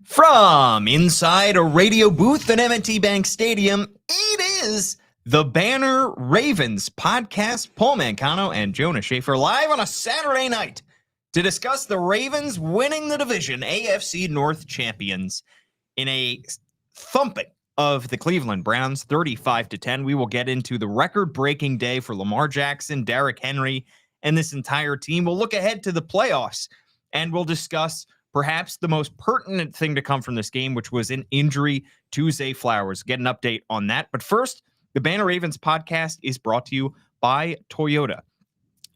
From inside a radio booth at M&T Bank Stadium, it is the Banner Ravens podcast. Paul Mancano and Jonas Shaffer live on a Saturday night to discuss the Ravens winning the division, AFC North champions, in a thumping of the Cleveland Browns, 35-10. We will get into the record-breaking day for Lamar Jackson, Derrick Henry, and this entire team. We'll look ahead to the playoffs, and we'll discuss perhaps the most pertinent thing to come from this game, which was an injury to Zay Flowers. Get an update on that. But first, the Banner Ravens podcast is brought to you by Toyota.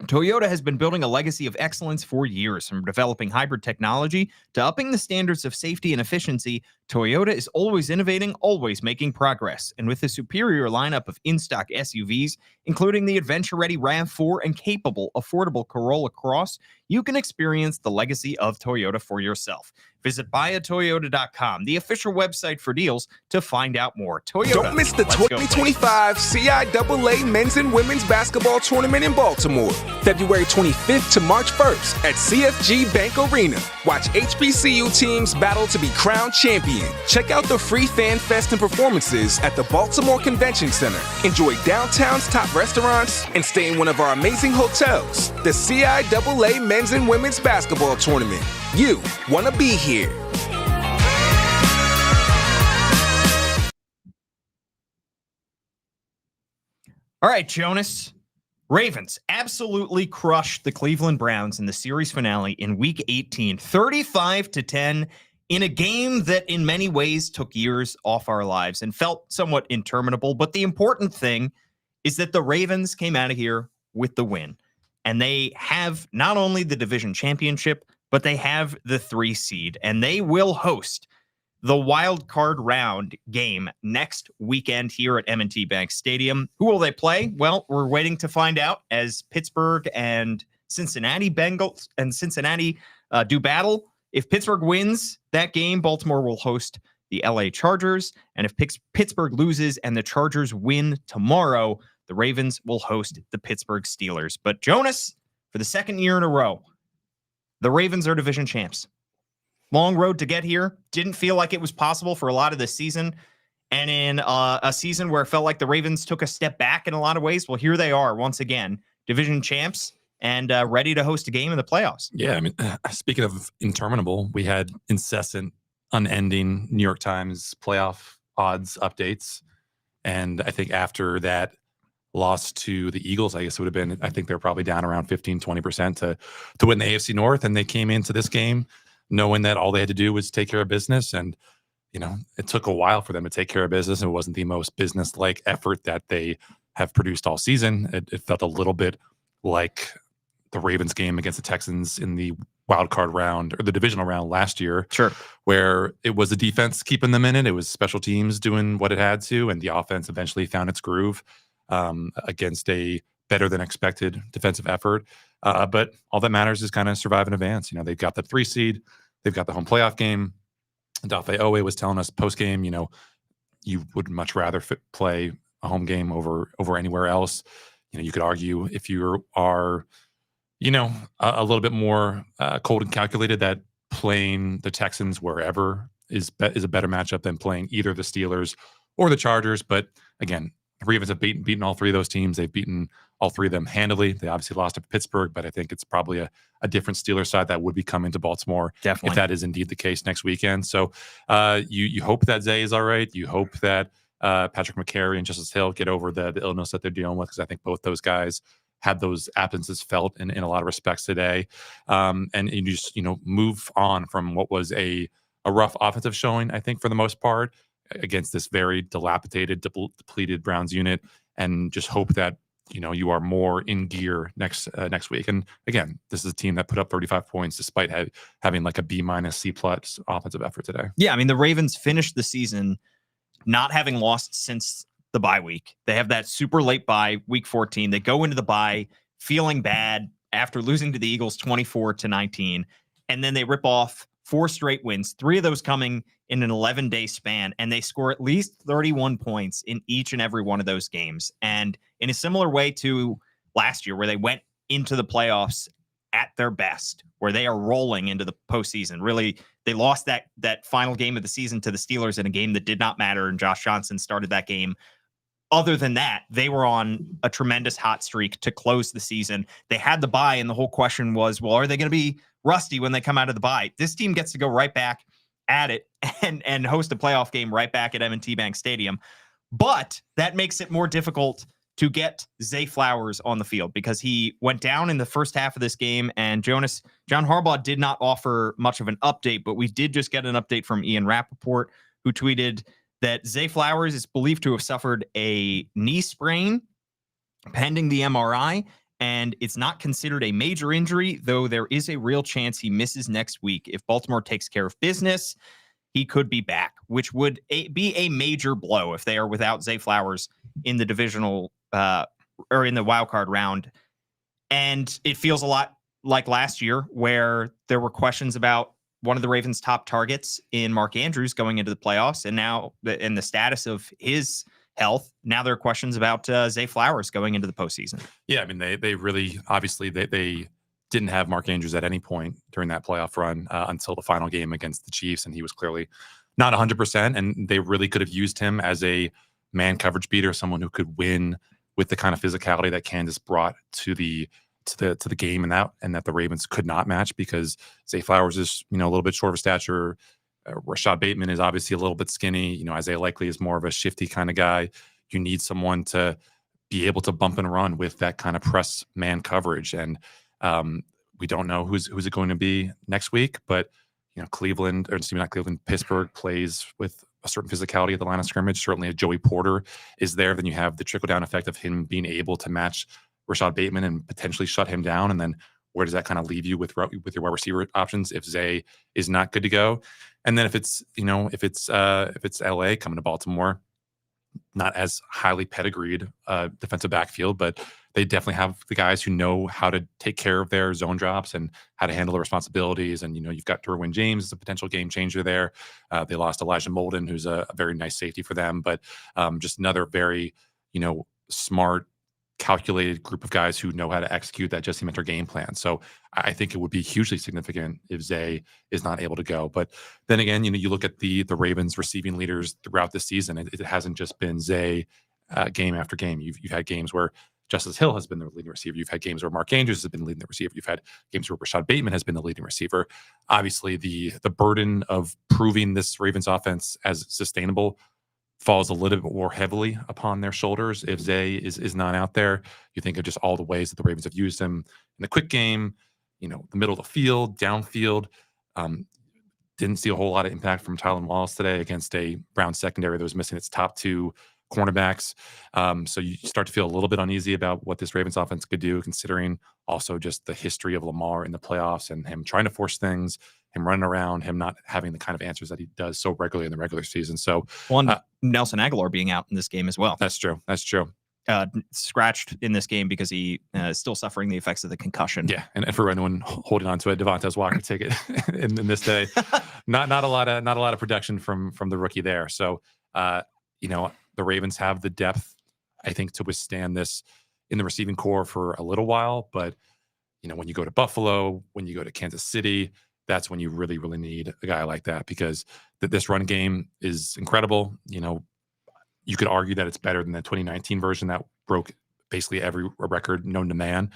Toyota has been building a legacy of excellence for years, from developing hybrid technology to upping the standards of safety and efficiency. Toyota is always innovating, always making progress. And with a superior lineup of in-stock SUVs, including the adventure-ready RAV4 and capable, affordable Corolla Cross, you can experience the legacy of Toyota for yourself. Visit buyatoyota.com, the official website for deals, to find out more. Toyota. Don't miss the 2025 CIAA Men's and Women's Basketball Tournament in Baltimore, February 25th to March 1st at CFG Bank Arena. Watch HBCU teams battle to be crowned champion. Check out the free fan fest and performances at the Baltimore Convention Center. Enjoy downtown's top restaurants and stay in one of our amazing hotels. The CIAA Men's and Women's Basketball Tournament. You want to be here. All right, Jonas. Ravens absolutely crushed the Cleveland Browns in the series finale in Week 18, 35-10, in a game that in many ways took years off our lives and felt somewhat interminable. But the important thing is that the Ravens came out of here with the win. And they have not only the division championship, but they have the 3 seed. And they will host the wild card round game next weekend here at M&T Bank Stadium. Who will they play? Well, we're waiting to find out as Pittsburgh and Cincinnati Bengals and Cincinnati do battle. If Pittsburgh wins that game, Baltimore will host the LA Chargers. And if Pittsburgh loses and the Chargers win tomorrow, the Ravens will host the Pittsburgh Steelers. But Jonas, for the second year in a row, the Ravens are division champs. Long road to get here. Didn't feel like it was possible for a lot of this season. And in a season where it felt like the Ravens took a step back in a lot of ways, well, here they are once again, division champs and ready to host a game in the playoffs. Yeah, I mean, speaking of interminable, we had incessant, unending New York Times playoff odds updates. And I think after that loss to the Eagles, I guess it would have been, I think they're probably down around 15-20% to win the AFC North. And they came into this game knowing that all they had to do was take care of business. And, you know, it took a while for them to take care of business. It wasn't the most business-like effort that they have produced all season. It felt a little bit like the Ravens game against the Texans in the wild card round or the divisional round last year. Sure. Where it was the defense keeping them in it. It was special teams doing what it had to. And the offense eventually found its groove against a better than expected defensive effort. But all that matters is kind of survive and advance. You know, they've got the 3 seed, they've got the home playoff game. Dafe Owe was telling us post game, you know, you would much rather play a home game over anywhere else. You know, you could argue if you are, you know, a little bit more cold and calculated, that playing the Texans wherever is a better matchup than playing either the Steelers or the Chargers. But again, the Ravens have beaten all 3 of those teams. They've beaten all 3 of them handily. They obviously lost to Pittsburgh, but I think it's probably a different Steelers side that would be coming to Baltimore. Definitely. If that is indeed the case next weekend. So you hope that Zay is all right. You hope that Patrick McCary and Justice Hill get over the illness that they're dealing with, because I think both those guys had those absences felt in a lot of respects today. And you just, you know, move on from what was a rough offensive showing, I think, for the most part, against this very dilapidated, depleted Browns unit, and just hope that, you know, you are more in gear next week. And again, this is a team that put up 35 points despite having like a B-, C+ offensive effort today. Yeah, I mean, the Ravens finished the season not having lost since the bye week. They have that super late bye, week 14. They go into the bye feeling bad after losing to the Eagles 24-19, and then they rip off 4 straight wins, 3 of those coming in an 11-day span, and they score at least 31 points in each and every one of those games. And in a similar way to last year, where they went into the playoffs at their best, where they are rolling into the postseason. Really, they lost that final game of the season to the Steelers in a game that did not matter, and Josh Johnson started that game. Other than that, they were on a tremendous hot streak to close the season. They had the bye, and the whole question was, well, are they going to be rusty when they come out of the bye? This team gets to go right back at it and host a playoff game right back at M&T Bank Stadium. But that makes it more difficult to get Zay Flowers on the field because he went down in the first half of this game, and John Harbaugh did not offer much of an update, but we did just get an update from Ian Rappaport, who tweeted that Zay Flowers is believed to have suffered a knee sprain pending the MRI, and it's not considered a major injury, though there is a real chance he misses next week. If Baltimore takes care of business, he could be back, which would be a major blow if they are without Zay Flowers in the divisional or in the wild card round. And it feels a lot like last year where there were questions about one of the Ravens' top targets in Mark Andrews going into the playoffs, and now in the status of his health, now there are questions about Zay Flowers going into the postseason. Yeah, I mean, they really, obviously, they didn't have Mark Andrews at any point during that playoff run until the final game against the Chiefs, and he was clearly not 100%, and they really could have used him as a man coverage beater, someone who could win with the kind of physicality that Kansas brought to the game, and that the Ravens could not match because Zay Flowers is, a little bit short of stature. Rashad Bateman is obviously a little bit skinny. Isaiah Likely is more of a shifty kind of guy. You need someone to be able to bump and run with that kind of press man coverage. And we don't know who's it going to be next week, but Pittsburgh plays with a certain physicality at the line of scrimmage. Certainly if Joey Porter is there, then you have the trickle down effect of him being able to match Rashad Bateman and potentially shut him down. And then where does that kind of leave you with your wide receiver options if Zay is not good to go? And then if it's LA coming to Baltimore, not as highly pedigreed defensive backfield, but they definitely have the guys who know how to take care of their zone drops and how to handle the responsibilities. And, you've got Derwin James as a potential game changer there. They lost Elijah Molden, who's a very nice safety for them, but just another very, smart, calculated group of guys who know how to execute that Jesse Minter game plan. So I think it would be hugely significant if Zay is not able to go. But then again, you look at the Ravens receiving leaders throughout the season. It hasn't just been Zay game after game. You've had games where Justice Hill has been the leading receiver. You've had games where Mark Andrews has been leading the receiver. You've had games where Rashad Bateman has been the leading receiver. Obviously, the burden of proving this Ravens offense as sustainable falls a little bit more heavily upon their shoulders if Zay is not out there. You think of just all the ways that the Ravens have used him in the quick game, the middle of the field, downfield. Didn't see a whole lot of impact from Tylan Wallace today against a Brown secondary that was missing its top two cornerbacks. So you start to feel a little bit uneasy about what this Ravens offense could do, considering also just the history of Lamar in the playoffs and him trying to force things, him running around, him not having the kind of answers that he does so regularly in the regular season. So Nelson Aguilar being out in this game as well. That's true. Scratched in this game because he is still suffering the effects of the concussion. Yeah, and for anyone holding on to a Devontae Walker ticket in this day, not a lot of production from the rookie there. So the Ravens have the depth, I think, to withstand this in the receiving core for a little while. But when you go to Buffalo, when you go to Kansas City, that's when you really, really need a guy like that, because this run game is incredible. You could argue that it's better than the 2019 version that broke basically every record known to man.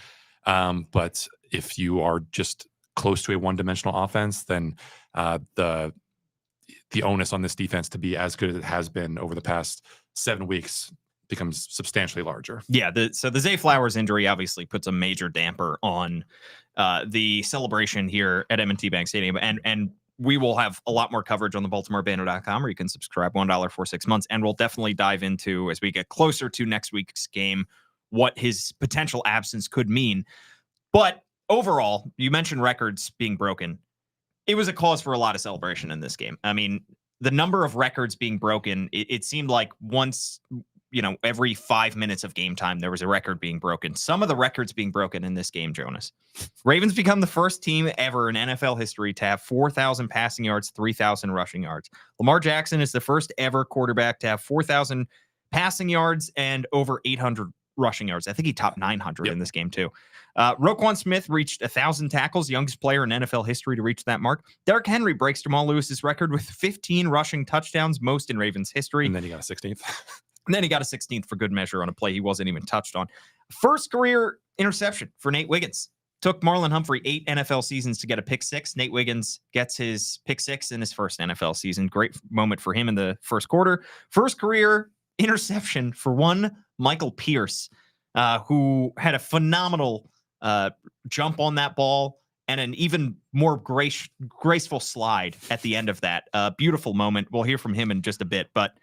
But if you are just close to a one-dimensional offense, then the onus on this defense to be as good as it has been over the past 7 weeks becomes substantially larger. Yeah, so the Zay Flowers injury obviously puts a major damper on the celebration here at M&T Bank Stadium, and we will have a lot more coverage on the BaltimoreBanner.com, where you can subscribe $1 for 6 months, and we'll definitely dive into, as we get closer to next week's game, what his potential absence could mean. But overall, you mentioned records being broken. It was a cause for a lot of celebration in this game. I mean, the number of records being broken, it seemed like once, every 5 minutes of game time, there was a record being broken. Some of the records being broken in this game, Jonas. Ravens become the first team ever in NFL history to have 4,000 passing yards, 3,000 rushing yards. Lamar Jackson is the first ever quarterback to have 4,000 passing yards and over 800 rushing yards. I think he topped 900 in this game too. Roquan Smith reached 1,000 tackles, youngest player in NFL history to reach that mark. Derrick Henry breaks Jamal Lewis's record with 15 rushing touchdowns, most in Ravens history. And then he got a 16th. And then he got a 16th for good measure on a play he wasn't even touched on. First career interception for Nate Wiggins. Took Marlon Humphrey 8 NFL seasons to get a pick six. Nate Wiggins gets his pick six in his first NFL season. Great moment for him in the first quarter. First career interception for one Michael Pierce, who had a phenomenal jump on that ball and an even more graceful slide at the end of that. Beautiful moment. We'll hear from him in just a bit. But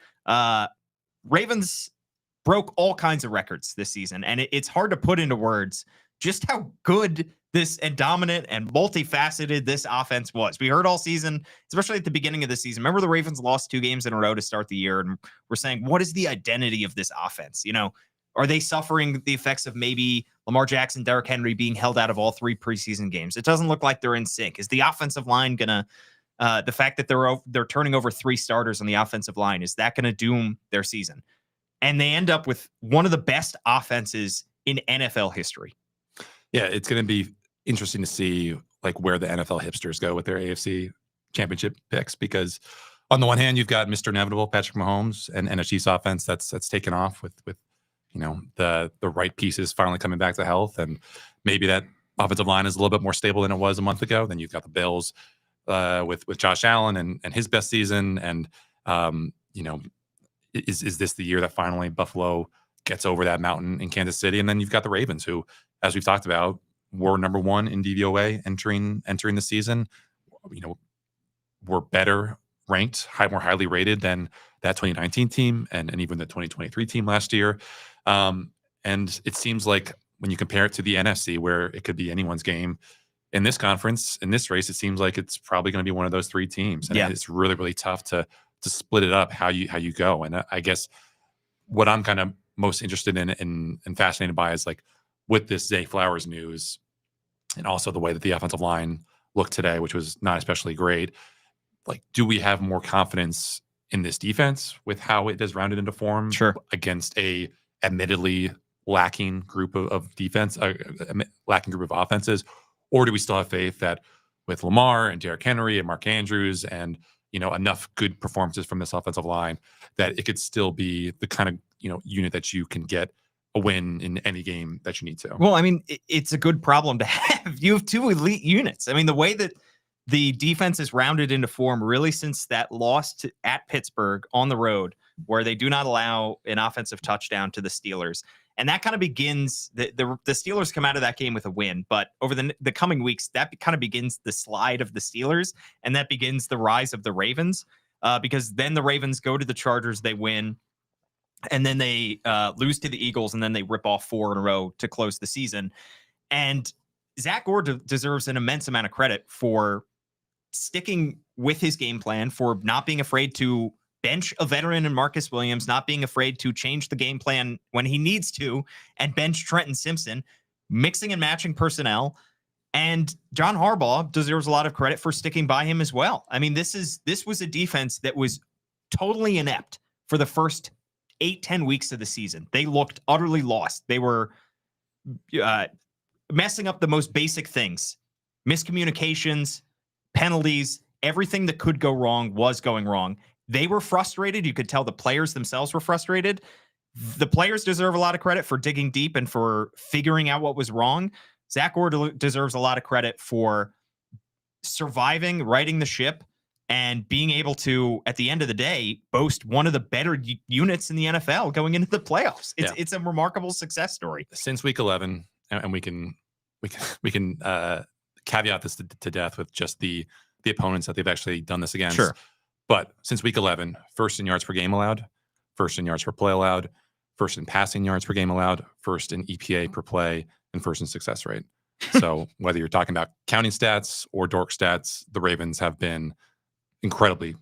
Ravens broke all kinds of records this season, and it's hard to put into words just how good this and dominant and multifaceted this offense was. We heard all season, especially at the beginning of the season. Remember, the Ravens lost 2 games in a row to start the year, and we're saying, what is the identity of this offense? You know, are they suffering the effects of maybe Lamar Jackson, Derrick Henry being held out of all 3 preseason games? It doesn't look like they're in sync. Is the offensive line gonna the fact that they're turning over 3 starters on the offensive line, is that gonna doom their season? And they end up with one of the best offenses in NFL history. Yeah, it's going to be interesting to see like where the NFL hipsters go with their AFC championship picks, because on the one hand, you've got Mr. Inevitable, Patrick Mahomes, and a Chiefs offense that's taken off with you know the right pieces finally coming back to health, and maybe that offensive line is a little bit more stable than it was a month ago. Then you've got the Bills with Josh Allen and his best season, and you know, is this the year that finally Buffalo gets over that mountain in Kansas City? And then you've got the Ravens, who, as we've talked about, were number 1 in DVOA entering the season. You know, were better ranked, more highly rated than that 2019 team and even the 2023 team last year. And it seems like when you compare it to the NFC, where it could be anyone's game, in this conference, in this race, it seems like it's probably going to be one of those 3 teams. And it's really, really tough to split it up how you go. And I guess what I'm kind of most interested in and fascinated by is like with this Zay Flowers news, and also the way that the offensive line looked today, which was not especially great. Like, do we have more confidence in this defense with how it has rounded into form against a admittedly lacking group of defense, lacking group of offenses, or do we still have faith that with Lamar and Derrick Henry and Mark Andrews and, you know, enough good performances from this offensive line that it could still be the kind of, you know, unit that you can get a win in any game that you need to? Well, I mean, it's a good problem to have. You have 2 elite units. I mean, the way that the defense is rounded into form really since that loss at Pittsburgh on the road, where they do not allow an offensive touchdown to the Steelers. And that kind of begins, the Steelers come out of that game with a win, but over the coming weeks, that kind of begins the slide of the Steelers, and that begins the rise of the Ravens, because then the Ravens go to the Chargers, they win, and then they lose to the Eagles, and then they rip off 4 in a row to close the season. And Zach Orr deserves an immense amount of credit for sticking with his game plan, for not being afraid to bench a veteran in Marcus Williams, not being afraid to change the game plan when he needs to, and bench Trenton Simpson, mixing and matching personnel. And John Harbaugh deserves a lot of credit for sticking by him as well. I mean, this was a defense that was totally inept for the first 8-10 weeks of the season. They looked utterly lost. They were messing up the most basic things: miscommunications, penalties, everything that could go wrong was going wrong. They were frustrated. You could tell the players themselves were frustrated. The players deserve a lot of credit for digging deep and for figuring out what was wrong. Zach Orr deserves a lot of credit for surviving, righting the ship, and being able to, at the end of the day, boast one of the better units in the NFL going into the playoffs. It's a remarkable success story. Since week 11, and we can caveat this to death with just the opponents that they've actually done this against. Sure. But since week 11, first in yards per game allowed, first in yards per play allowed, first in passing yards per game allowed, first in EPA per play, and first in success rate. So whether you're talking about counting stats or dork stats, the Ravens have been incredibly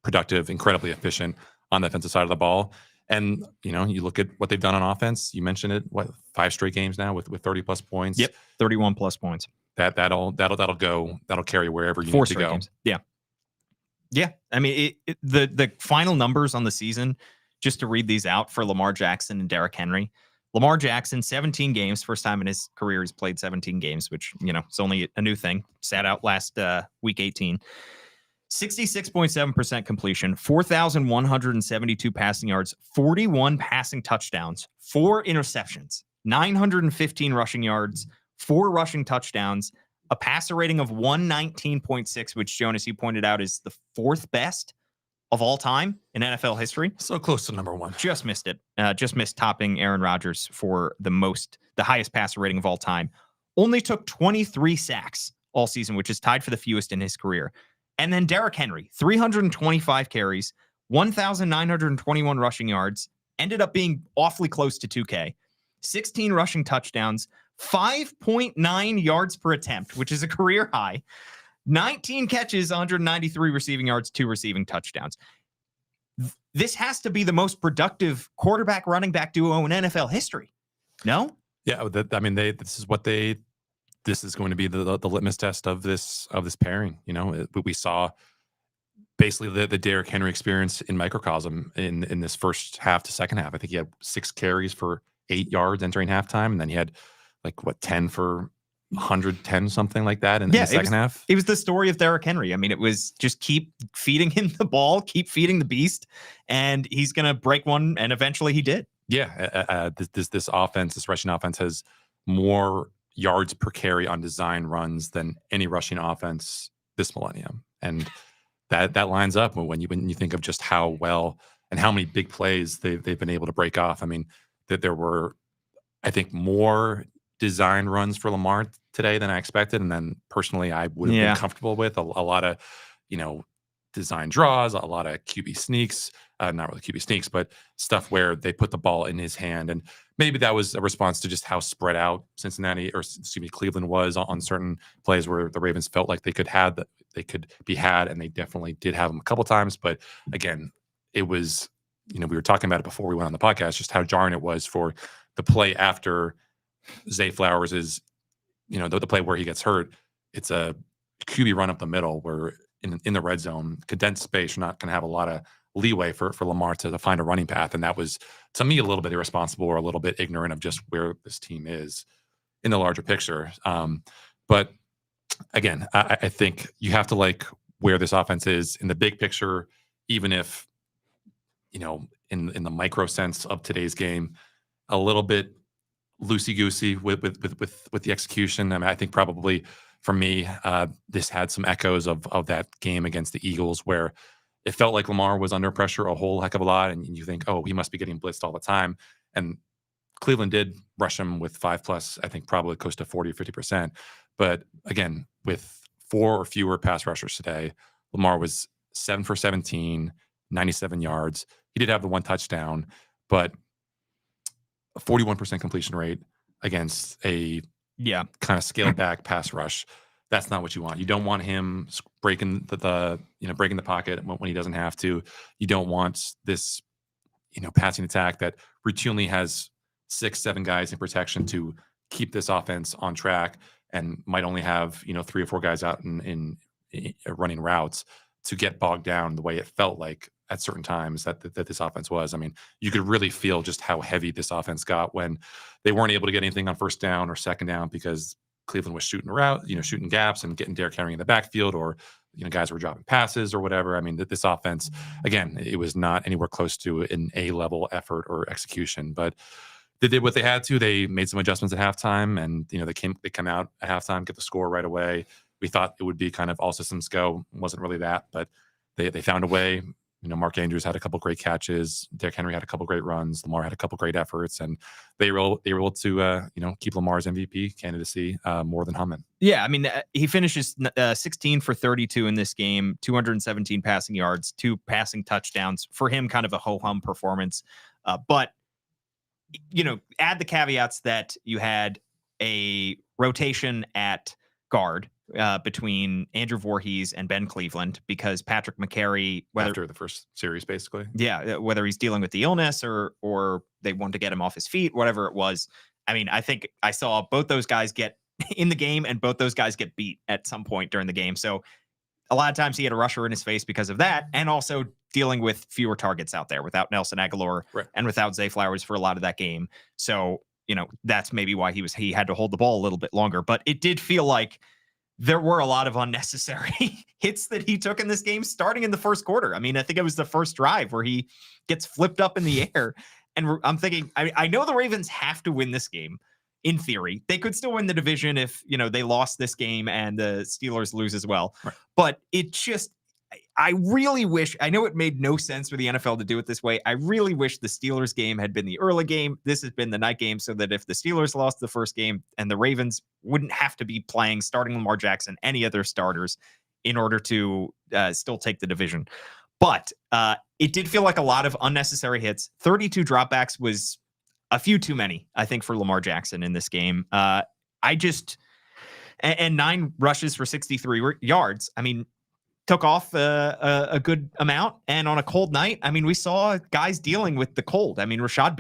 productive, incredibly efficient on the offensive side of the ball. And, you know, you look at what they've done on offense. You mentioned it, 5 straight games now with 30 plus points. Yep, 31 plus points. That'll carry wherever you 4 need to straight go. Games. Yeah. I mean, the final numbers on the season, just to read these out for Lamar Jackson and Derrick Henry: Lamar Jackson, 17 games. First time in his career he's played 17 games, which, it's only a new thing. Sat out last week 18. 66.7% completion, 4,172 passing yards, 41 passing touchdowns, 4 interceptions, 915 rushing yards, 4 rushing touchdowns, a passer rating of 119.6, which, Jonas, you pointed out is the 4th best of all time in NFL history. So close to number 1. Just missed it. Just missed topping Aaron Rodgers for the highest passer rating of all time. Only took 23 sacks all season, which is tied for the fewest in his career. And then Derrick Henry, 325 carries, 1,921 rushing yards, ended up being awfully close to 2K, 16 rushing touchdowns, 5.9 yards per attempt, which is a career high, 19 catches, 193 receiving yards, 2 receiving touchdowns. This has to be the most productive quarterback running back duo in NFL history. No? Yeah, this is going to be the litmus test of this pairing. We saw basically the Derrick Henry experience in microcosm in this first half to second half. I think he had 6 carries for 8 yards entering halftime, and then he had 10 for 110, something like that in the second half. It was the story of Derrick Henry. I mean, it was just keep feeding him the ball, keep feeding the beast, and he's going to break one, and eventually he did. Yeah, this offense, this rushing offense has more yards per carry on design runs than any rushing offense this millennium, and that lines up when you think of just how well and how many big plays they've been able to break off. I mean, that there were, I think, more design runs for Lamar today than I expected, and then personally I would have been comfortable with a lot of design draws, a lot of QB sneaks, not really QB sneaks, but stuff where they put the ball in his hand. And maybe that was a response to just how spread out Cleveland was on certain plays where the Ravens felt like they could be had, and they definitely did have them a couple times. But again, it was, we were talking about it before we went on the podcast, just how jarring it was for the play after Zay Flowers is, the play where he gets hurt. It's a QB run up the middle where in the red zone, condensed space, you're not going to have a lot of leeway for Lamar to find a running path. And that was, to me, a little bit irresponsible or a little bit ignorant of just where this team is in the larger picture. But again, I think you have to like where this offense is in the big picture, even if, in the micro sense of today's game, a little bit loosey-goosey with the execution. I mean, I think probably for me, this had some echoes of that game against the Eagles where it felt like Lamar was under pressure a whole heck of a lot, and you think, oh, he must be getting blitzed all the time. And Cleveland did rush him with 5+, I think probably close to 40 or 50%. But again, with 4 or fewer pass rushers today, Lamar was 7 for 17, 97 yards. He did have the 1 touchdown, but a 41% completion rate against a kind of scaled back pass rush. That's not what you want. You don't want him breaking breaking the pocket when he doesn't have to. You don't want this, passing attack that routinely has 6-7 guys in protection to keep this offense on track and might only have 3 or 4 guys out in running routes to get bogged down the way it felt like at certain times that this offense was. I mean, you could really feel just how heavy this offense got when they weren't able to get anything on first down or second down because Cleveland was shooting shooting gaps and getting Derrick Henry in the backfield, or guys were dropping passes or whatever. I mean, this offense, again, it was not anywhere close to an A-level effort or execution, but they did what they had to. They made some adjustments at halftime, and they come out at halftime, get the score right away. We thought it would be kind of all systems go. It wasn't really that, but they found a way. Mark Andrews had a couple great catches. Derrick Henry had a couple great runs. Lamar had a couple great efforts, and they were able to keep Lamar's MVP candidacy more than humming. Yeah, I mean, he finishes 16 for 32 in this game, 217 passing yards, 2 passing touchdowns. For him, kind of a ho-hum performance. But add the caveats that you had a rotation at guard between Andrew Voorhees and Ben Cleveland, because Patrick McCary, after the first series, basically, whether he's dealing with the illness or they want to get him off his feet, whatever it was. I mean, I think I saw both those guys get in the game and both those guys get beat at some point during the game. So a lot of times he had a rusher in his face because of that, and also dealing with fewer targets out there without Nelson Aguilar and without Zay Flowers for a lot of that game. So that's maybe why he had to hold the ball a little bit longer. But it did feel like there were a lot of unnecessary hits that he took in this game starting in the first quarter. I mean, I think it was the first drive where he gets flipped up in the air. And I'm thinking, I know the Ravens have to win this game. In theory, they could still win the division if, they lost this game and the Steelers lose as well. Right. But it just, I really wish, I know it made no sense for the NFL to do it this way. I really wish the Steelers game had been the early game. This has been the night game, so that if the Steelers lost the first game and the Ravens wouldn't have to be playing starting Lamar Jackson, any other starters in order to still take the division. But it did feel like a lot of unnecessary hits. 32 dropbacks was a few too many, I think, for Lamar Jackson in this game. And 9 rushes for 63 yards. I mean, took off a good amount. And on a cold night, I mean, we saw guys dealing with the cold. I mean, Rashad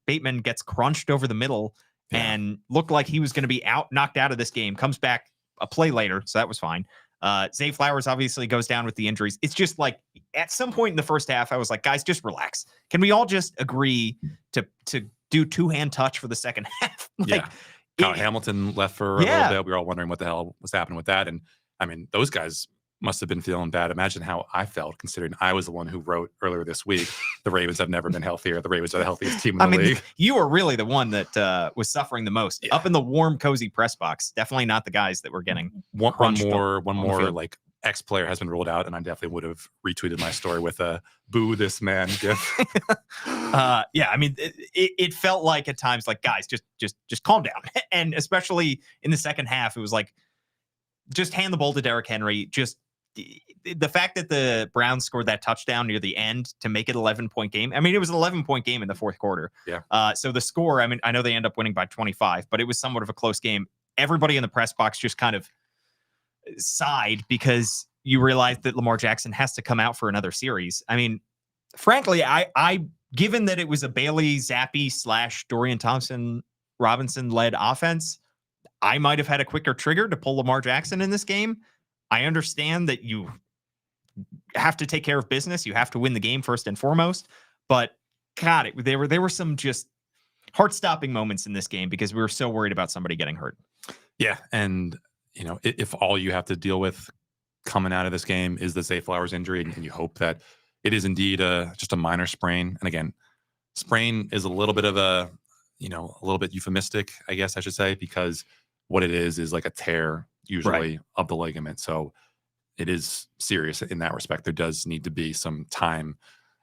Bateman gets crunched over the middle and looked like he was going to be knocked out of this game. Comes back a play later, so that was fine. Zay Flowers obviously goes down with the injuries. It's just like at some point in the first half, I was like, guys, just relax. Can we all just agree to do 2-hand touch for the second half? Hamilton left for a little bit. We were all wondering what the hell was happening with that. And I mean, those guys must have been feeling bad. Imagine how I felt, considering I was the one who wrote earlier this week, the Ravens have never been healthier. The Ravens are the healthiest team in the league. You were really the one that was suffering the most up in the warm, cozy press box. Definitely not the guys that were getting one more like X player has been ruled out, and I definitely would have retweeted my story with a "boo this man" gif. I mean, it felt like at times like, guys, just calm down, and especially in the second half, it was like, just hand the ball to Derrick Henry. Just the fact that the Browns scored that touchdown near the end to make it 11-point game. I mean, it was an 11-point game in the fourth quarter. Yeah. So the score, I mean, I know they end up winning by 25, but it was somewhat of a close game. Everybody in the press box just kind of sighed because you realize that Lamar Jackson has to come out for another series. I mean, frankly, I given that it was a Bailey Zappi / Dorian Thompson Robinson led offense, I might have had a quicker trigger to pull Lamar Jackson in this game. I understand that you have to take care of business. You have to win the game first and foremost. But God, there were some just heart-stopping moments in this game because we were so worried about somebody getting hurt. Yeah, and if all you have to deal with coming out of this game is the Zay Flowers injury, and you hope that it is indeed just a minor sprain. And again, sprain is a little bit of a little bit euphemistic, I guess I should say, because what it is like a tear usually of the ligament. So it is serious in that respect. There does need to be some time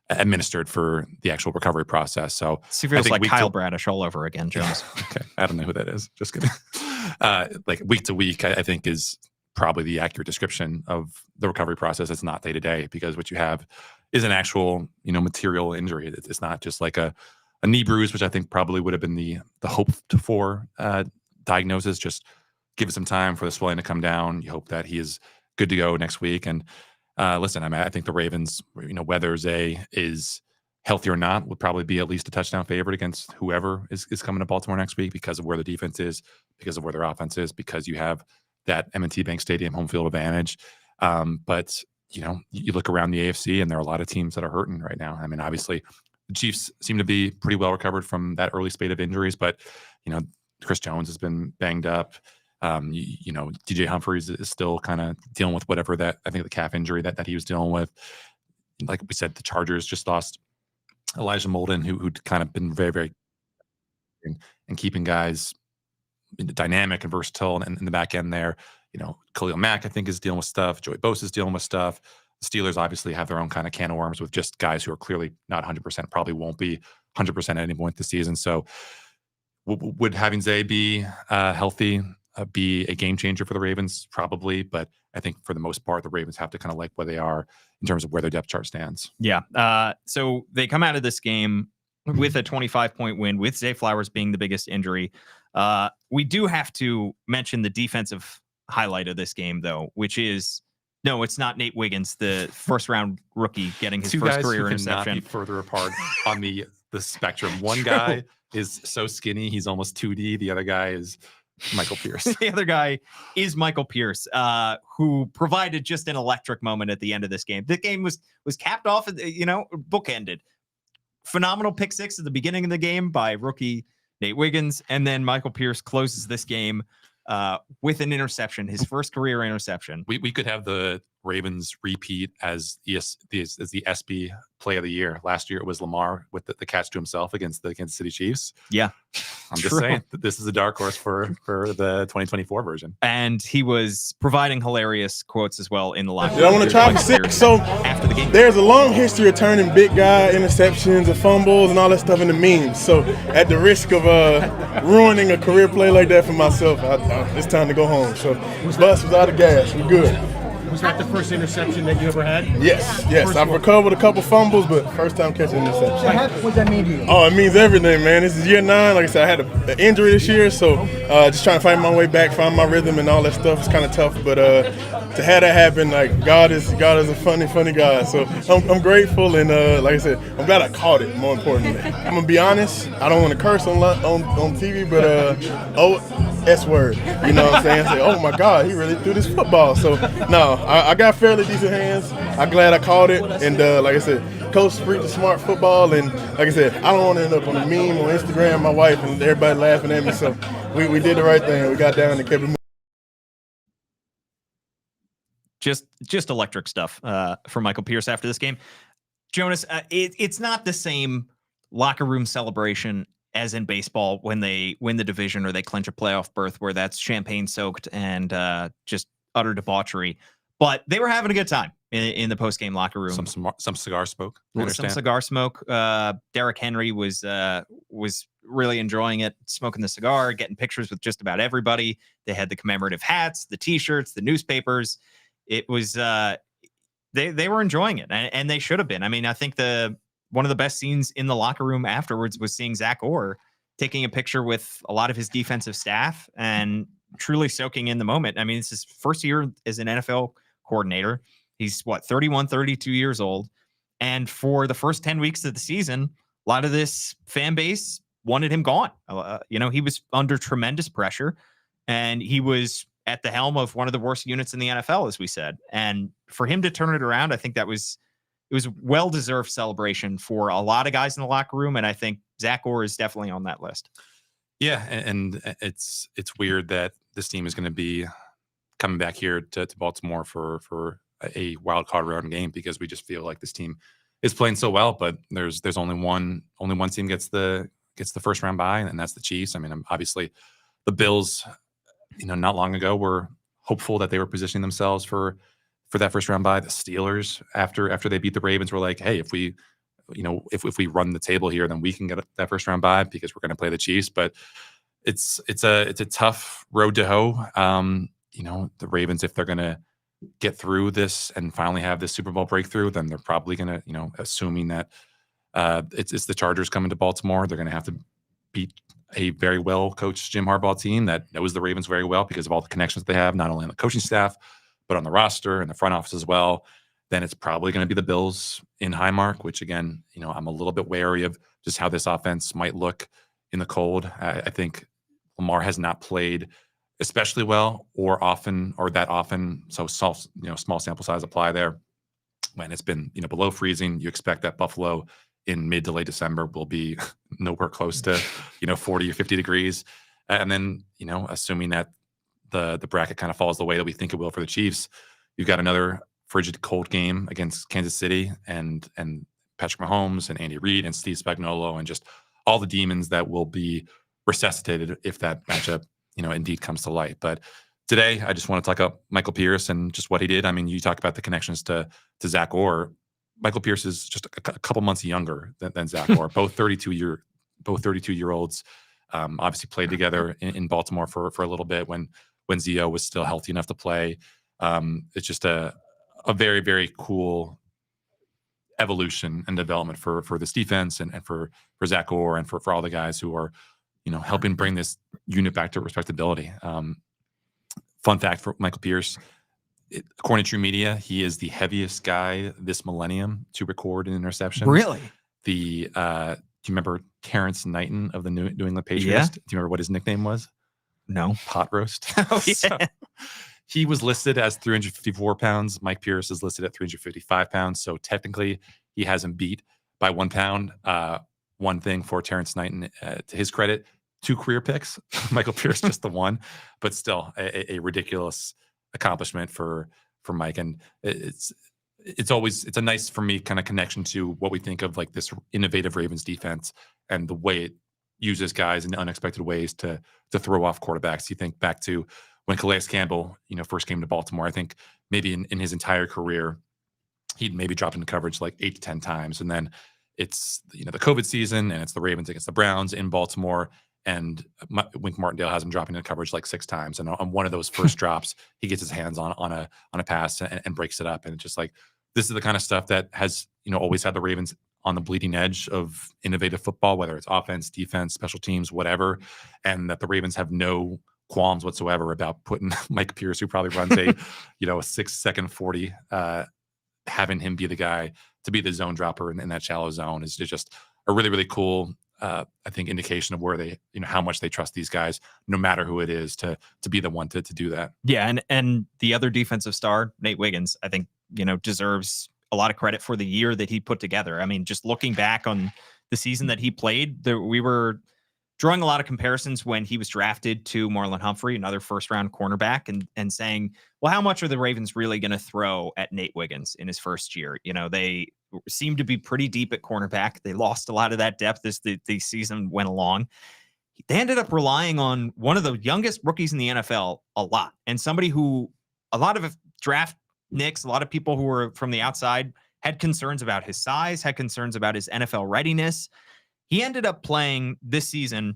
administered for the actual recovery process. So it feels like Kyle Bradish all over again, Jonas. Okay, I don't know who that is. Just kidding. Like week to week, I think is probably the accurate description of the recovery process. It's not day to day, because what you have is an actual, material injury. It's not just like a knee bruise, which I think probably would have been the hoped for diagnosis. Just give it some time for the swelling to come down. You hope that he is good to go next week. And listen, I mean, I think the Ravens, whether Zay is healthy or not, would probably be at least a touchdown favorite against whoever is coming to Baltimore next week, because of where the defense is, because of where their offense is, because you have that M&T Bank Stadium home field advantage. But you look around the AFC, and there are a lot of teams that are hurting right now. I mean, obviously, the Chiefs seem to be pretty well recovered from that early spate of injuries, but Chris Jones has been banged up. DJ Humphries is still kind of dealing with whatever that, I think, the calf injury that he was dealing with. Like we said, the Chargers just lost Elijah Molden, who'd kind of been very, very and keeping guys dynamic and versatile in the back end there. Khalil Mack, I think, is dealing with stuff. Joey Bosa is dealing with stuff. The Steelers obviously have their own kind of can of worms with just guys who are clearly not 100%, probably won't be 100% at any point this season. So would having Zay be healthy be a game changer for the Ravens? Probably, but I think for the most part, the Ravens have to kind of like where they are in terms of where their depth chart stands. Yeah. So they come out of this game with a 25-point win, with Zay Flowers being the biggest injury. We do have to mention the defensive highlight of this game, though, which is, no, it's not Nate Wiggins, the first-round rookie getting his first career interception. Two guys who cannot be further apart on the spectrum. One guy is so skinny, he's almost 2D. The other guy is Michael Pierce. The other guy is Michael Pierce, who provided just an electric moment at the end of this game. The game was capped off, bookended. Phenomenal pick six at the beginning of the game by rookie Nate Wiggins, and then Michael Pierce closes this game with an interception, his first career interception. We could have the Ravens repeat as the SB play of the year. Last year it was Lamar with the catch to himself against the Kansas City Chiefs. Yeah. I'm just saying that this is a dark horse for the 2024 version. And he was providing hilarious quotes as well in the locker room. I want to try to sick. So after the game, there's a long history of turning big guy interceptions and fumbles and all that stuff into memes. So at the risk of ruining a career play like that for myself, it's time to go home. So bus was out of gas. We're good. Was that the first interception that you ever had? Yes. I've recovered a couple fumbles, but first time catching an interception. What does that mean to you? Oh, it means everything, man. This is year 9. Like I said, I had an injury this year, so just trying to find my way back, find my rhythm and all that stuff is kind of tough. But to have that happen, like God is a funny God. So I'm grateful, and like I said, I'm glad I caught it. More importantly, I'm gonna be honest. I don't want to curse on TV, but S word. You know what I'm saying? Say, oh my God, he really threw this football. So no, I got fairly decent hands. I'm glad I caught it, and like I said, Coach preached smart football, and like I said, I don't want to end up on a meme on Instagram, my wife and everybody laughing at me. So we did the right thing. We got down and kept it moving. Just electric stuff for Michael Pierce after this game. Jonas, it's not the same locker room celebration as in baseball when they win the division or they clinch a playoff berth, where that's champagne soaked and just utter debauchery. But they were having a good time in the post-game locker room. Some cigar smoke. Some cigar smoke. Derrick Henry was really enjoying it, smoking the cigar, getting pictures with just about everybody. They had the commemorative hats, the T-shirts, the newspapers. It was they were enjoying it, and they should have been. I mean, I think one of the best scenes in the locker room afterwards was seeing Zach Orr taking a picture with a lot of his defensive staff and truly soaking in the moment. I mean, it's his first year as an NFL coordinator. He's 31, 32 years old. And for the first 10 weeks of the season, a lot of this fan base wanted him gone. He was under tremendous pressure, and he was at the helm of one of the worst units in the NFL, as we said. And for him to turn it around, I think it was well-deserved celebration for a lot of guys in the locker room. And I think Zach Orr is definitely on that list. Yeah. And it's weird that this team is going to be coming back here to Baltimore for a wild card round game, because we just feel like this team is playing so well, but there's only one team gets the first round bye, and that's the Chiefs. I mean, obviously the Bills, not long ago were hopeful that they were positioning themselves for that first round bye. The Steelers, after they beat the Ravens, were like, hey, if we run the table here, then we can get that first round bye because we're going to play the Chiefs. But it's a tough road to hoe. The Ravens, if they're going to get through this and finally have this Super Bowl breakthrough, then they're probably going to, assuming that it's the Chargers coming to Baltimore, they're going to have to beat a very well coached Jim Harbaugh team that knows the Ravens very well because of all the connections they have, not only on the coaching staff, but on the roster and the front office as well. Then it's probably going to be the Bills in Highmark, which again, I'm a little bit wary of just how this offense might look in the cold. I think Lamar has not played especially well or that often. So small sample size apply there. When it's been, below freezing, you expect that Buffalo in mid to late December will be nowhere close to, 40 or 50 degrees. And then, assuming that the bracket kind of falls the way that we think it will for the Chiefs, you've got another frigid cold game against Kansas City and Patrick Mahomes and Andy Reid and Steve Spagnuolo and just all the demons that will be resuscitated if that matchup, indeed comes to light. But today, I just want to talk about Michael Pierce and just what he did. I mean, you talk about the connections to Zach Orr. Michael Pierce is just a couple months younger than Zach Orr, both 32-year-olds. Obviously played together in Baltimore for a little bit when Zio was still healthy enough to play. It's just a very, very cool evolution and development for this defense and for Zach Orr and for all the guys who are, helping bring this unit back to respectability. Fun fact for Michael Pierce, according to True Media, he is the heaviest guy this millennium to record an interception. Really? Do you remember Terrence Knighton of the New England Patriots? Yeah. Do you remember what his nickname was? No. Pot roast. Oh, yeah. So, he was listed as 354 pounds. Mike Pierce is listed at 355 pounds. So technically, he has him beat by 1 pound. One thing for Terrence Knighton, to his credit, 2 career picks. Michael Pierce just the one, but still a ridiculous accomplishment for Mike. And it's a nice for me kind of connection to what we think of like this innovative Ravens defense and the way it uses guys in unexpected ways to throw off quarterbacks. You think back to when Calais Campbell, first came to Baltimore. I think maybe in his entire career, he'd maybe dropped into coverage like 8 to 10 times. And then it's, the COVID season and it's the Ravens against the Browns in Baltimore. And Wink Martindale has him dropping into coverage like 6 times. And on one of those first drops, he gets his hands on a pass and breaks it up. And it's just like, this is the kind of stuff that has, always had the Ravens on the bleeding edge of innovative football, whether it's offense, defense, special teams, whatever. And that the Ravens have no qualms whatsoever about putting Mike Pierce, who probably runs a 6-second 40, having him be the guy to be the zone dropper in that shallow zone is just a really, really cool, I think, indication of where they, how much they trust these guys, no matter who it is, to be the one to do that. Yeah. And the other defensive star, Nate Wiggins, I think, deserves a lot of credit for the year that he put together. I mean, just looking back on the season that he played, we were drawing a lot of comparisons when he was drafted to Marlon Humphrey, another first-round cornerback, and saying, well, how much are the Ravens really going to throw at Nate Wiggins in his first year? They seem to be pretty deep at cornerback. They lost a lot of that depth as the season went along. They ended up relying on one of the youngest rookies in the NFL a lot, and somebody who a lot of draft nicks, a lot of people who were from the outside had concerns about his size, had concerns about his NFL readiness. He ended up playing this season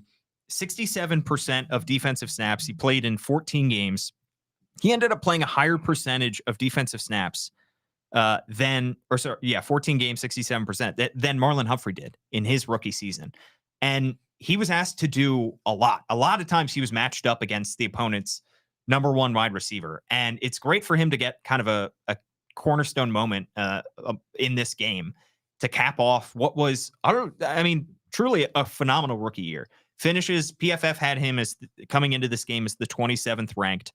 67% of defensive snaps. He played in 14 games. He ended up playing a higher percentage of defensive snaps 14 games, 67%, than Marlon Humphrey did in his rookie season. And he was asked to do a lot. A lot of times he was matched up against the opponent's number 1 wide receiver. And it's great for him to get kind of a cornerstone moment in this game to cap off what was, truly a phenomenal rookie year. Finishes, PFF had him as coming into this game as the 27th ranked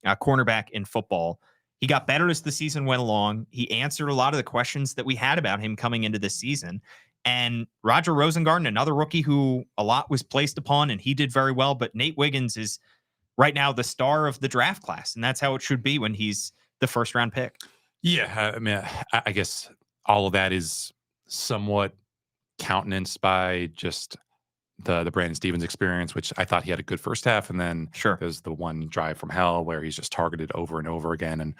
cornerback in football. He got better as the season went along. He answered a lot of the questions that we had about him coming into this season. And Roger Rosengarten, another rookie who a lot was placed upon, and he did very well. But Nate Wiggins is right now the star of the draft class, and that's how it should be when he's the first round pick. Yeah, I guess all of that is somewhat countenanced by just the Brandon Stevens experience, which I thought he had a good first half, and then there's the one drive from hell where he's just targeted over and over again and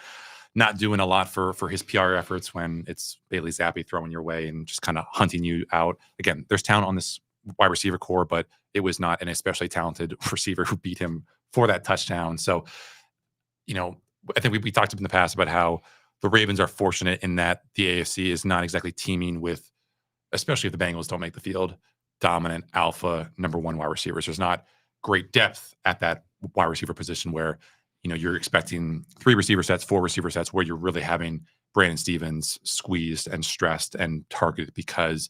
not doing a lot for his PR efforts when it's Bailey Zappi throwing your way and just kind of hunting you out. Again, there's talent on this wide receiver core, but it was not an especially talented receiver who beat him for that touchdown. So, I think we talked in the past about how the Ravens are fortunate in that the AFC is not exactly teaming with, especially if the Bengals don't make the field, dominant alpha number 1 wide receivers. There's not great depth at that wide receiver position where, you're expecting 3 receiver sets, 4 receiver sets, where you're really having Brandon Stevens squeezed and stressed and targeted because,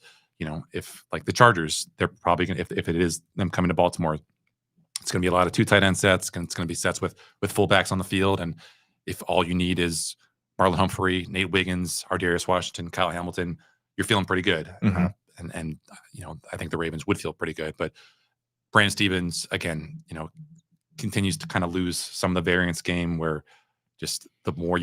if like the Chargers, they're probably going to, if it is them coming to Baltimore, it's going to be a lot of 2 tight end sets. It's going to be sets with fullbacks on the field. And if all you need is Marlon Humphrey, Nate Wiggins, Ardarius Washington, Kyle Hamilton, you're feeling pretty good. Mm-hmm. And I think the Ravens would feel pretty good. But Brandon Stevens, again, continues to kind of lose some of the variance game where just the more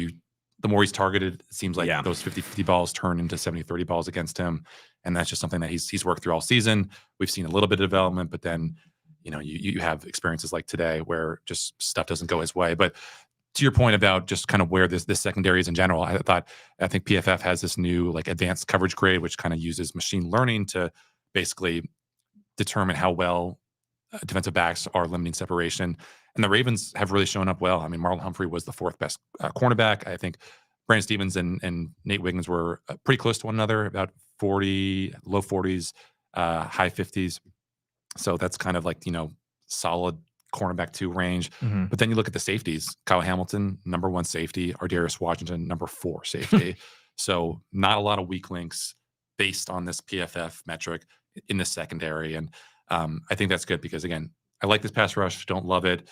he's targeted, it seems like those 50-50 balls turn into 70-30 balls against him. And that's just something that he's worked through all season. We've seen a little bit of development, but then, you have experiences like today where just stuff doesn't go his way. But to your point about just kind of where this secondary is in general, I think PFF has this new like advanced coverage grade, which kind of uses machine learning to basically determine how well defensive backs are limiting separation. And the Ravens have really shown up well. I mean, Marlon Humphrey was the 4th best cornerback. I think Brandon Stevens and Nate Wiggins were pretty close to one another, about 40, low 40s, high 50s. So that's kind of like, solid cornerback 2 range. Mm-hmm. But then you look at the safeties. Kyle Hamilton, number 1 safety. Ardarius Washington, number 4 safety. So not a lot of weak links based on this PFF metric in the secondary. And I think that's good because, again, I like this pass rush. Don't love it.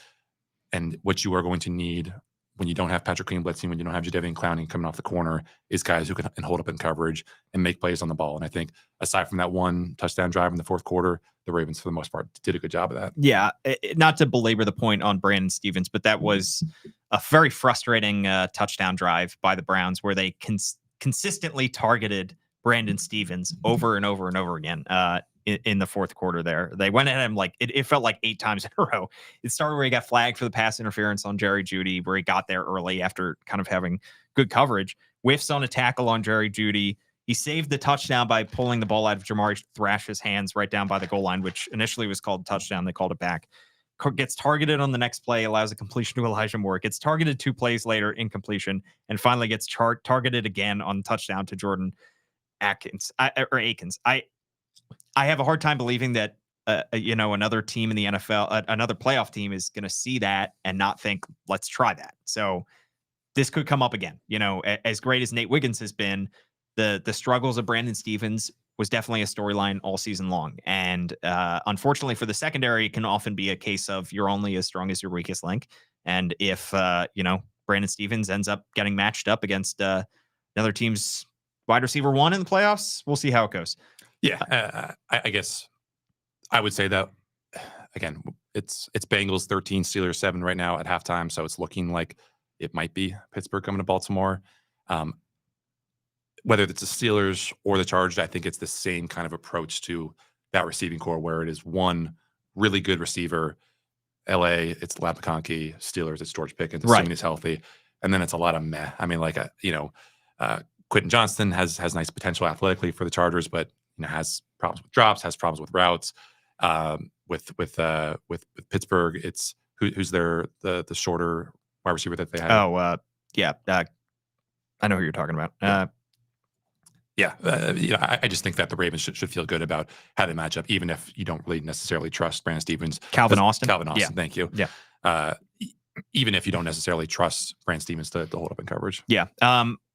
And what you are going to need when you don't have Patrick Queen blitzing, when you don't have Jadeveon Clowney coming off the corner, is guys who can hold up in coverage and make plays on the ball. And I think aside from that one touchdown drive in the fourth quarter, the Ravens, for the most part, did a good job of that. Yeah, not to belabor the point on Brandon Stevens, but that was a very frustrating touchdown drive by the Browns where they consistently targeted Brandon Stevens over and over and over again in the fourth quarter there. They went at him like it felt like 8 times in a row. It started where he got flagged for the pass interference on Jerry Jeudy, where he got there early after kind of having good coverage, whiffs on a tackle on Jerry Jeudy. He saved the touchdown by pulling the ball out of Jamari Thrash's hands right down by the goal line, which initially was called a touchdown. They called it back. Gets targeted on the next play, allows a completion to Elijah Moore. Gets targeted 2 plays later, incompletion, and finally gets targeted again on touchdown to Jordan Akins. I have a hard time believing that another team in the NFL, another playoff team, is going to see that and not think, let's try that. So this could come up again. As great as Nate Wiggins has been, the struggles of Brandon Stevens was definitely a storyline all season long. And unfortunately for the secondary, it can often be a case of you're only as strong as your weakest link. And if Brandon Stevens ends up getting matched up against another team's wide receiver 1 in the playoffs, we'll see how it goes. Yeah, I guess I would say that, again, it's Bengals 13, Steelers 7 right now at halftime, so it's looking like it might be Pittsburgh coming to Baltimore. Whether it's the Steelers or the Chargers, I think it's the same kind of approach to that receiving core, where it is one really good receiver. LA, it's Lab McConkey. Steelers, it's George Pickens, assuming he's healthy. And then it's a lot of meh. I mean, Quentin Johnston has nice potential athletically for the Chargers, but has problems with drops, has problems with routes. With Pittsburgh, it's who's the shorter wide receiver that they have. I know who you're talking about. I just think that the Ravens should feel good about how they match up, even if you don't really necessarily trust Brandon Stevens. Calvin Austin, thank you. Yeah. Even if you don't necessarily trust Brandon Stevens to hold up in coverage. Yeah.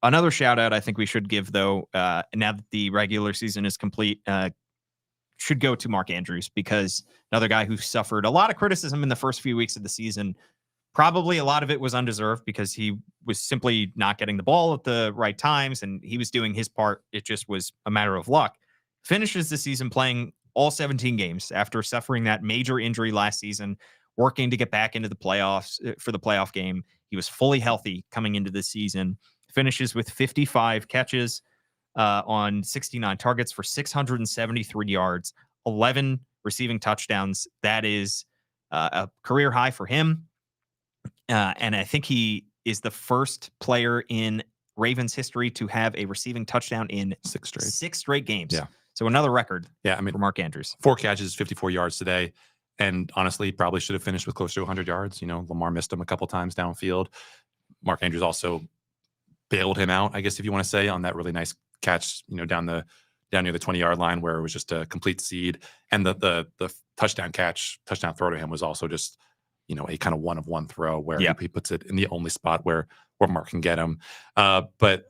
Another shout out I think we should give, though, now that the regular season is complete, should go to Mark Andrews, because another guy who suffered a lot of criticism in the first few weeks of the season. Probably a lot of it was undeserved because he was simply not getting the ball at the right times, and he was doing his part. It just was a matter of luck. Finishes the season playing all 17 games after suffering that major injury last season, working to get back into the playoffs for the playoff game. He was fully healthy coming into the season. Finishes with 55 catches on 69 targets for 673 yards, 11 receiving touchdowns. That is a career high for him. And I think he is the first player in Ravens history to have a receiving touchdown in 6 straight games. Yeah. So another record. Yeah, I mean, for Mark Andrews. 4 catches, 54 yards today. And honestly, probably should have finished with close to 100 yards. Lamar missed him a couple times downfield. Mark Andrews also bailed him out, I guess, if you want to say, on that really nice catch, down near the 20-yard line, where it was just a complete seed. And the touchdown throw to him was also just, a kind of one-of-one throw where he puts it in the only spot where Mark can get him. But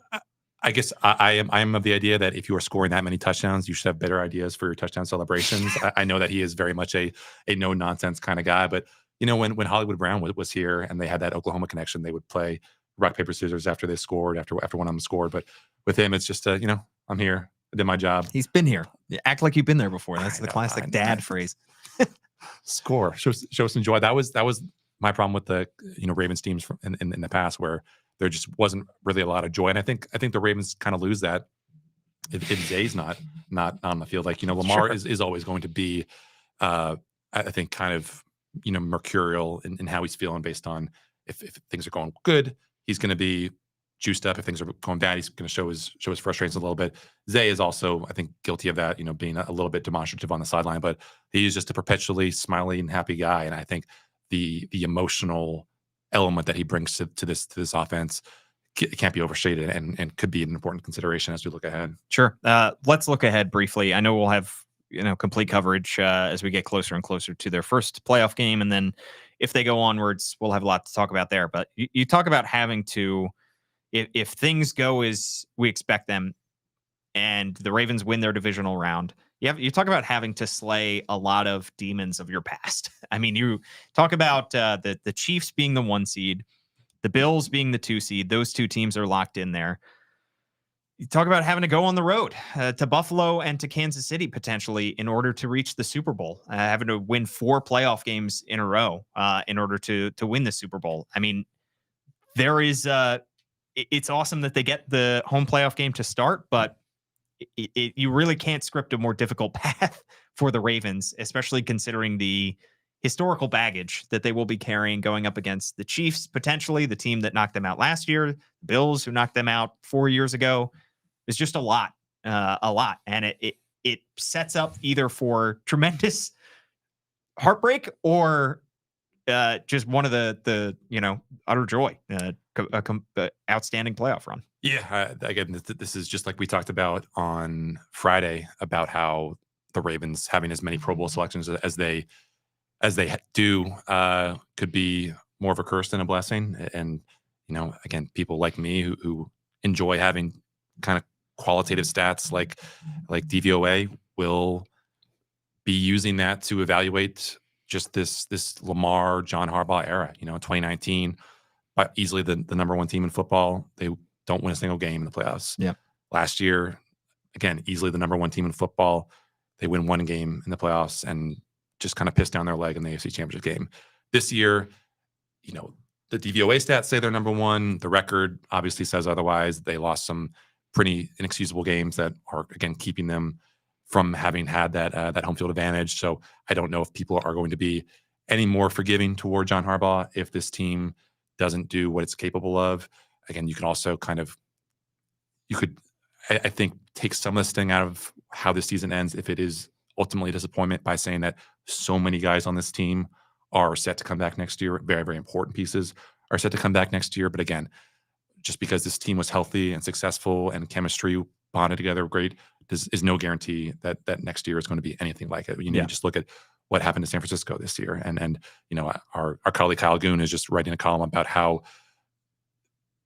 I guess I am of the idea that if you are scoring that many touchdowns, you should have better ideas for your touchdown celebrations. I know that he is very much a no-nonsense kind of guy, but when Hollywood Brown was here and they had that Oklahoma connection, they would play rock, paper, scissors after they scored, after one of them scored. But with him, it's just I'm here, I did my job. He's been here. Act like you've been there before. That's the classic dad phrase. Score, show some joy. That was my problem with the Ravens teams in the past, where there just wasn't really a lot of joy. And I think the Ravens kind of lose that if Zay's not on the field. Like, Lamar is always going to be, I think, kind of, mercurial in how he's feeling based on if things are going good, he's going to be juiced up. If things are going bad, he's going to show his frustrations a little bit. Zay is also, I think, guilty of that, being a little bit demonstrative on the sideline, but he's just a perpetually smiling and happy guy. And I think the emotional element that he brings to this offense can't be overstated and could be an important consideration as we look ahead. Sure. Let's look ahead briefly. I know we'll have complete coverage as we get closer and closer to their first playoff game, and then if they go onwards, we'll have a lot to talk about there. But you talk about having to, if things go as we expect them, and the Ravens win their divisional round, you talk about having to slay a lot of demons of your past. I mean, you talk about the Chiefs being the 1 seed, The Bills being the 2 seed, those two teams are locked in there. You talk about having to go on the road to Buffalo and to Kansas City potentially in order to reach the Super Bowl, having to win 4 playoff games in a row in order to win the Super Bowl. I mean, there is it's awesome that they get the home playoff game to start, but you really can't script a more difficult path for the Ravens, especially considering the historical baggage that they will be carrying going up against the Chiefs, potentially the team that knocked them out last year, the Bills who knocked them out 4 years ago. It's just a lot. And it sets up either for tremendous heartbreak or just one of the utter joy, outstanding playoff run. Yeah, again, this is just like we talked about on Friday about how the Ravens having as many Pro Bowl selections as they do could be more of a curse than a blessing. And again, people like me who enjoy having kind of qualitative stats like DVOA will be using that to evaluate just this Lamar, John Harbaugh era. 2019, easily the number one team in football. They don't win a single game in the playoffs. Yeah. Last year, again, easily the number one team in football. They win one game in the playoffs and just kind of piss down their leg in the AFC Championship game. This year, the DVOA stats say they're number one. The record obviously says otherwise. They lost some pretty inexcusable games that are, again, keeping them from having had that home field advantage. So I don't know if people are going to be any more forgiving toward John Harbaugh if this team doesn't do what it's capable of. Again, you can also I think, take some of this thing out of how this season ends if it is ultimately a disappointment by saying that so many guys on this team are set to come back next year. Very, very important pieces are set to come back next year. But again, just because this team was healthy and successful and chemistry bonded together great is no guarantee that next year is going to be anything like it. You need to just look at what happened to San Francisco this year. And our colleague Kyle Goon is just writing a column about how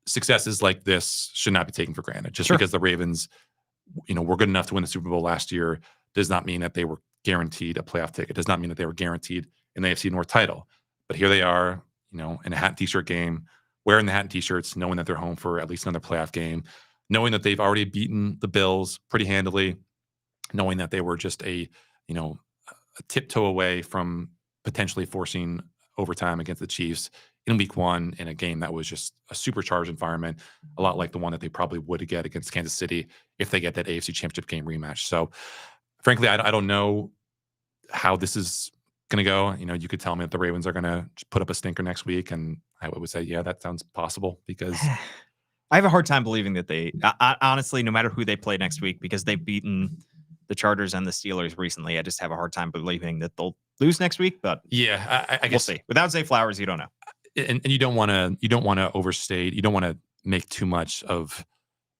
successes like this should not be taken for granted. Just because the Ravens, were good enough to win the Super Bowl last year does not mean that they were guaranteed a playoff ticket. Does not mean that they were guaranteed an AFC North title. But here they are, in a hat and t-shirt game, wearing the hat and t-shirts, knowing that they're home for at least another playoff game, knowing that they've already beaten the Bills pretty handily, knowing that they were just a tiptoe away from potentially forcing overtime against the Chiefs in week 1 in a game that was just a supercharged environment, a lot like the one that they probably would get against Kansas City if they get that AFC Championship game rematch. So frankly, I don't know how this is going to go. You could tell me that the Ravens are going to put up a stinker next week, and I would say, yeah, that sounds possible because I have a hard time believing that they honestly, no matter who they play next week, because they've beaten the Chargers and the Steelers recently, I just have a hard time believing that they'll lose next week. But yeah, I guess we'll see. Without Zay Flowers, you don't know. And you don't want to overstate. You don't want to make too much of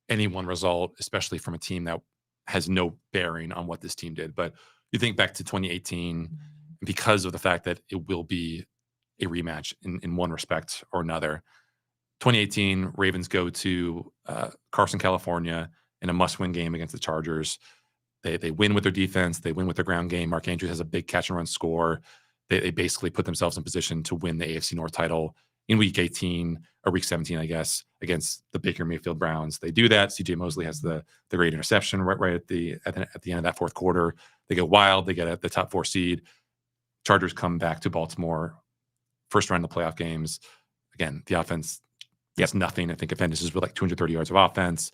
any one result, especially from a team that has no bearing on what this team did. But you think back to 2018, because of the fact that it will be a rematch in one respect or another. 2018, Ravens go to Carson, California in a must-win game against the Chargers. They win with their defense. They win with their ground game. Mark Andrews has a big catch-and-run score. They basically put themselves in position to win the AFC North title in week 18 or week 17, I guess, against the Baker Mayfield Browns. They do that. CJ Mosley has the great interception right at the end of that fourth quarter. They go wild. They get the top 4 seed. Chargers come back to Baltimore, first round of the playoff games. Again, the offense gets nothing. I think it finishes with like 230 yards of offense.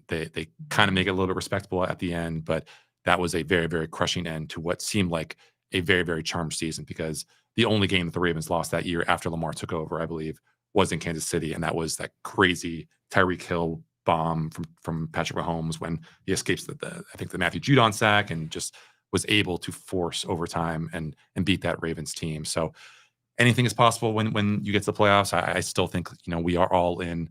They kind of make it a little bit respectable at the end, but that was a very, very crushing end to what seemed like a very, very charmed season, because the only game that the Ravens lost that year after Lamar took over, I believe, was in Kansas City. And that was that crazy Tyreek Hill bomb from Patrick Mahomes when he escapes the Matthew Judon sack and just was able to force overtime and beat that Ravens team. So anything is possible when you get to the playoffs. I still think, we are all in,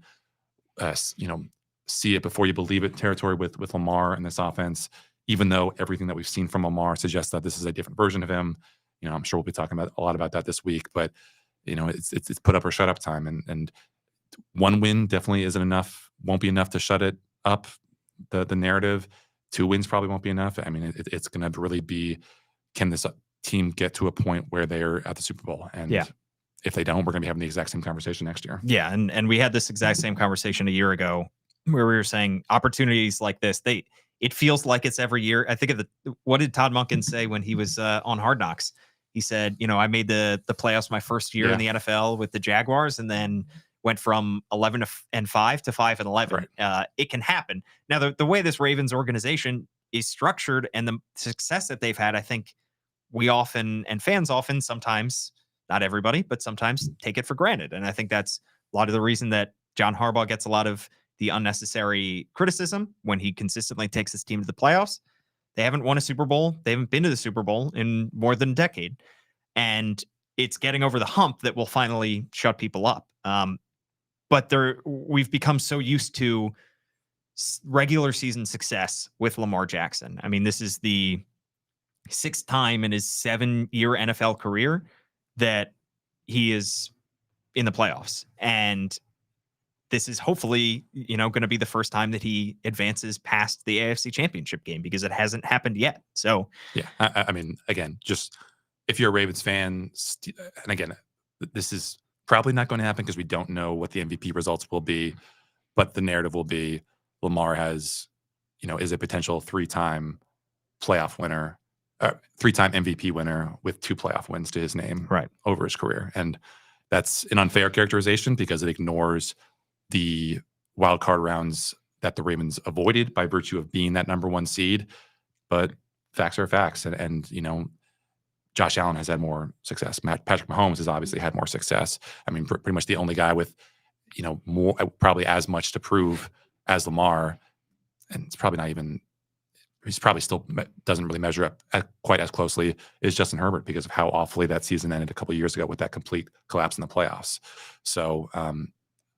see it before you believe it territory with Lamar and this offense, even though everything that we've seen from Lamar suggests that this is a different version of him. I'm sure we'll be talking about a lot about that this week, but it's put up or shut up time, and one win definitely isn't enough, won't be enough to shut it up, the narrative. 2 wins probably won't be enough. I mean, it's going to really be, can this team get to a point where they're at the Super Bowl? And if they don't, we're going to be having the exact same conversation next year. Yeah, and we had this exact same conversation a year ago where we were saying opportunities like this, it feels like it's every year. I think of what did Todd Monken say when he was on Hard Knocks? He said, I made the playoffs my first year in the NFL with the Jaguars, and then went from 11-5 to 5-11. Right. It can happen. Now, the way this Ravens organization is structured and the success that they've had, I think we often, and fans often, sometimes, not everybody, but sometimes take it for granted. And I think that's a lot of the reason that John Harbaugh gets a lot of the unnecessary criticism when he consistently takes his team to the playoffs. They haven't won a Super Bowl. They haven't been to the Super Bowl in more than a decade. And it's getting over the hump that will finally shut people up. But we've become so used to regular season success with Lamar Jackson. I mean, this is the 6th time in his 7-year NFL career that he is in the playoffs. And this is hopefully, going to be the first time that he advances past the AFC Championship game, because it hasn't happened yet. So, yeah, I mean, again, just if you're a Ravens fan, and again, this is probably not going to happen because we don't know what the MVP results will be, but the narrative will be Lamar has, is a potential 3-time playoff winner, 3-time MVP winner with 2 playoff wins to his name over his career. And that's an unfair characterization because it ignores the wild card rounds that the Ravens avoided by virtue of being that number 1 seed. But facts are facts. And Josh Allen has had more success. Patrick Mahomes has obviously had more success. I mean, pretty much the only guy with, more, probably as much to prove as Lamar. And it's probably not even, he's probably still doesn't really measure up quite as closely as Justin Herbert because of how awfully that season ended a couple of years ago with that complete collapse in the playoffs. So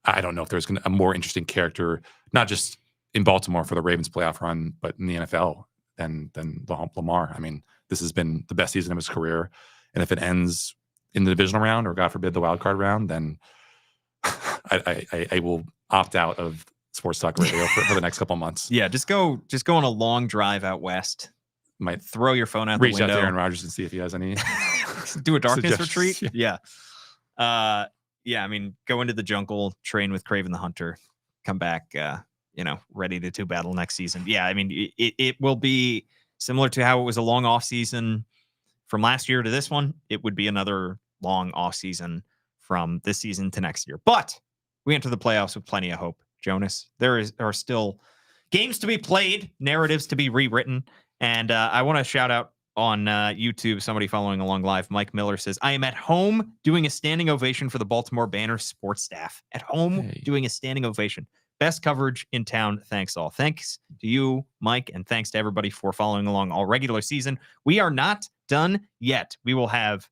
I don't know if there's a more interesting character, not just in Baltimore for the Ravens playoff run, but in the NFL than Lamar. I mean, this has been the best season of his career. And if it ends in the divisional round or God forbid the wild card round, then I will opt out of sports talk radio for the next couple of months. Yeah, just go on a long drive out west. Might throw your phone out the window. Reach out to Aaron Rodgers and see if he has any. Do a darkness suggestions. retreat. Yeah. I mean, go into the jungle, train with Kraven the Hunter, come back, ready to battle next season. Yeah, I mean, it will be similar to how it was a long off season from last year to this one. It would be another long off season from this season to next year. But we enter the playoffs with plenty of hope, Jonas. There are still games to be played, narratives to be rewritten. And I want to shout out on YouTube, somebody following along live, Mike Miller says, I am at home doing a standing ovation for the Baltimore Banner sports staff. At home doing a standing ovation. Best coverage in town. Thanks all. Thanks to you, Mike, and thanks to everybody for following along all regular season. We are not done yet. We will have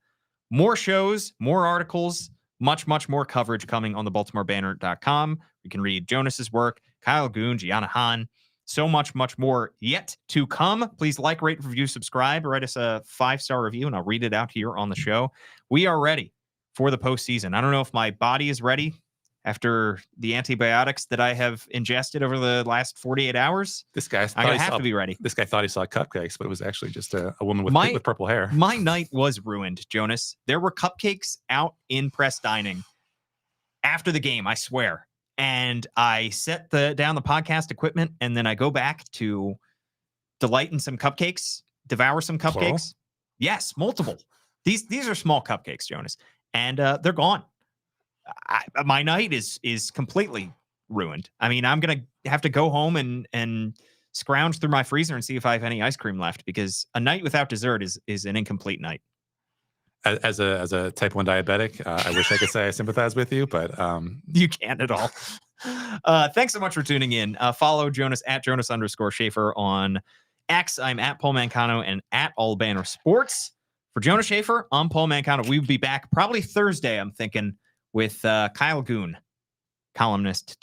more shows, more articles, much, much more coverage coming on the BaltimoreBanner.com. You can read Jonas's work, Kyle Goon, Gianna Hahn, so much, much more yet to come. Please like, rate, review, subscribe, write us a 5-star review, and I'll read it out here on the show. We are ready for the postseason. I don't know if my body is ready after the antibiotics that I have ingested over the last 48 hours. This guy to be ready. This guy thought he saw cupcakes, but it was actually just a woman with purple hair. My night was ruined, Jonas. There were cupcakes out in press dining after the game, I swear. And I set down the podcast equipment, and then I go back to delight in some cupcakes, devour some cupcakes. Plural? Yes, multiple. These are small cupcakes, Jonas, and they're gone. My night is completely ruined. I mean, I'm gonna have to go home and scrounge through my freezer and see if I have any ice cream left, because a night without dessert is an incomplete night. As a type 1 diabetic, I wish I could say I sympathize with you, but you can't at all. Thanks so much for tuning in. Follow Jonas at Jonas_Shaffer on X. I'm at Paul Mancano and at All Banner Sports. For Jonas Shaffer, I'm Paul Mancano. We'll be back probably Thursday, I'm thinking, with Kyle Goon, columnist